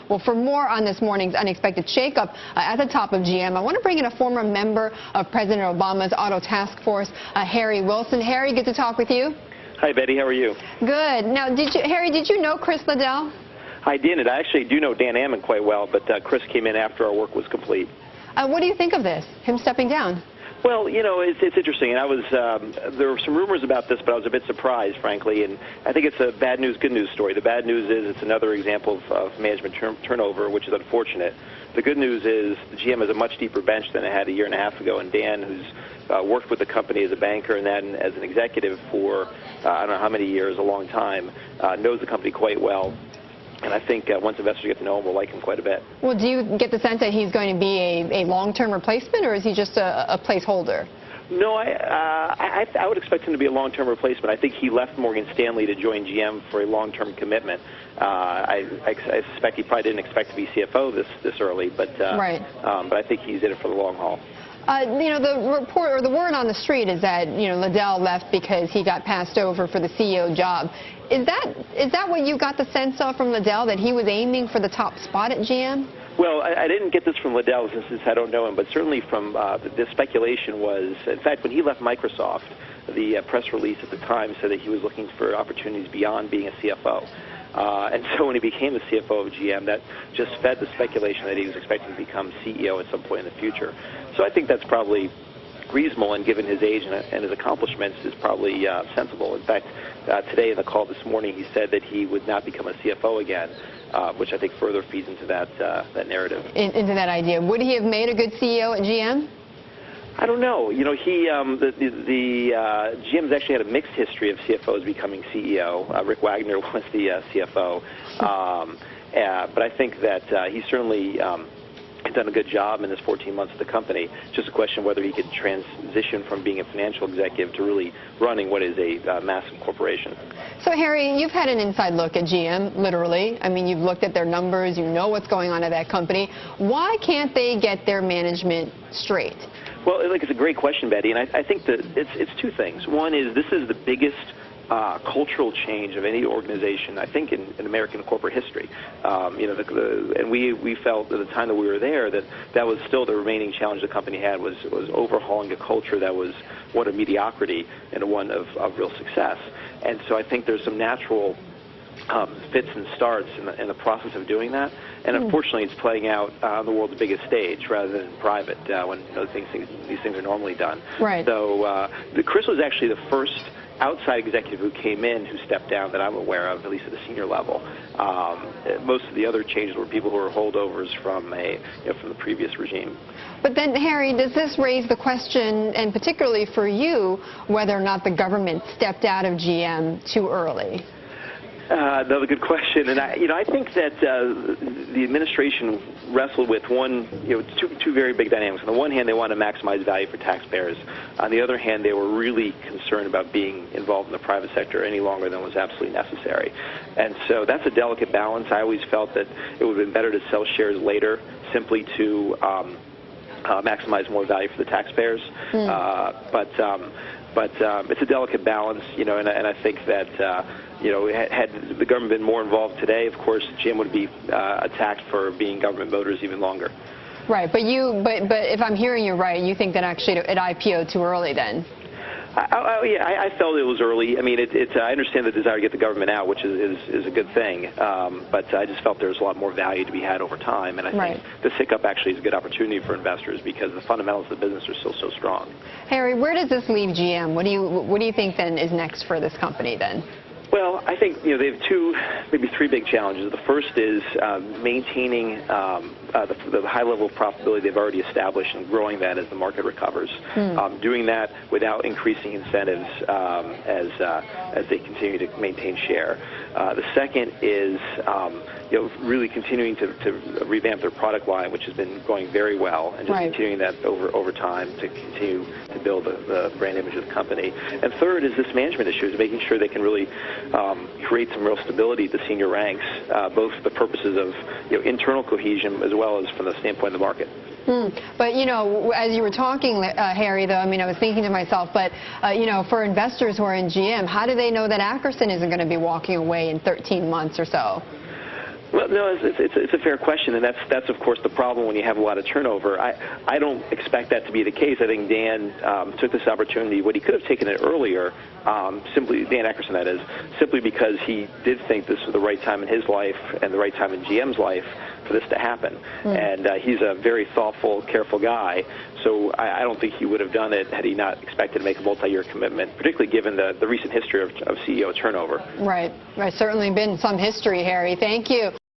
Well, for more on this morning's unexpected shakeup at the top of GM, I want to bring in a former member of President Obama's Auto Task Force, Harry Wilson. Harry, good to talk with you. Hi, Betty. How are you? Good. Now, Harry, did you know Chris Liddell? I didn't. I actually do know Dan Ammon quite well, but Chris came in after our work was complete. What do you think of this, him stepping down? Well, you know, it's interesting, and there were some rumors about this, but I was a bit surprised, frankly, and I think it's a bad news, good news story. The bad news is it's another example of management turnover, which is unfortunate. The good news is the GM has a much deeper bench than it had a year and a half ago, and Dan, who's worked with the company as a banker and then as an executive for I don't know how many years, a long time, knows the company quite well. And I think once investors get to know him, we'll like him quite a bit. Well, do you get the sense that he's going to be a long-term replacement, or is he just a placeholder? No, I would expect him to be a long-term replacement. I think he left Morgan Stanley to join GM for a long-term commitment. I suspect he probably didn't expect to be CFO this early, but I think he's in it for the long haul. You know, the report or the word on the street is that, you know, Liddell left because he got passed over for the CEO job. Is that what you got the sense of from Liddell, that he was aiming for the top spot at GM? Well, I didn't get this from Liddell since I don't know him, but certainly from the speculation was, in fact, when he left Microsoft, the press release at the time said that he was looking for opportunities beyond being a CFO. And so when he became the CFO of GM, that just fed the speculation that he was expecting to become CEO at some point in the future. So I think that's probably reasonable, and given his age and his accomplishments, is probably sensible. In fact, today in the call this morning, he said that he would not become a CFO again, which I think further feeds into that narrative. Into that idea. Would he have made a good CEO at GM? I don't know. You know, GM's actually had a mixed history of CFOs becoming CEO. Rick Wagner was the CFO. But I think that he certainly has done a good job in his 14 months at the company. It's just a question of whether he could transition from being a financial executive to really running what is a massive corporation. So, Harry, you've had an inside look at GM, literally. I mean, you've looked at their numbers. You know what's going on at that company. Why can't they get their management straight? Well, it's a great question, Betty, and I think that it's two things. One is this is the biggest cultural change of any organization, I think, in American corporate history. You know, and we felt at the time that we were there that was still the remaining challenge the company had, was overhauling a culture that was one of mediocrity and one of real success. And so I think there's some natural fits and starts in the process of doing that, and unfortunately it's playing out on the world's biggest stage rather than private, when these things are normally done. Right. So Chris was actually the first outside executive who came in who stepped down that I'm aware of, at least at the senior level. Most of the other changes were people who were holdovers from from the previous regime. But then, Harry, does this raise the question, and particularly for you, whether or not the government stepped out of GM too early? Another good question, and I think that the administration wrestled with two very big dynamics. On the one hand, they want to maximize value for taxpayers. On the other hand, they were really concerned about being involved in the private sector any longer than was absolutely necessary. And so that's a delicate balance. I always felt that it would have been better to sell shares later, simply to maximize more value for the taxpayers. But it's a delicate balance, and I think that had the government been more involved today, of course, GM would be attacked for being government voters even longer. Right, but if I'm hearing you right, you think that actually it IPO'd too early then? I felt it was early. I mean, I understand the desire to get the government out, which is a good thing. But I just felt there was a lot more value to be had over time, and I think this hiccup actually is a good opportunity for investors because the fundamentals of the business are still so strong. Harry, where does this leave GM? What do you think then is next for this company then? Well, I think they have two, maybe three big challenges. The first is maintaining the high level of profitability they've already established and growing that as the market recovers. Doing that without increasing incentives as they continue to maintain share. The second is really continuing to revamp their product line, which has been going very well, and just continuing that over time to continue to build the brand image of the company. And third is this management issue, is making sure they can really create some real stability at the senior ranks, both for the purposes of internal cohesion as well as from the standpoint of the market. But, as you were talking, Harry, though, I mean, I was thinking to myself, but, for investors who are in GM, how do they know that Ackerson isn't going to be walking away in 13 months or so? Well, no, it's a fair question, and that's of course the problem when you have a lot of turnover. I don't expect that to be the case. I think Dan took this opportunity. What he could have taken it earlier, simply Dan Eckerson, that is, simply because he did think this was the right time in his life and the right time in GM's life for this to happen. And he's a very thoughtful, careful guy. So I don't think he would have done it had he not expected to make a multi-year commitment, particularly given the recent history of CEO turnover. Right. Right. Certainly been some history, Harry. Thank you.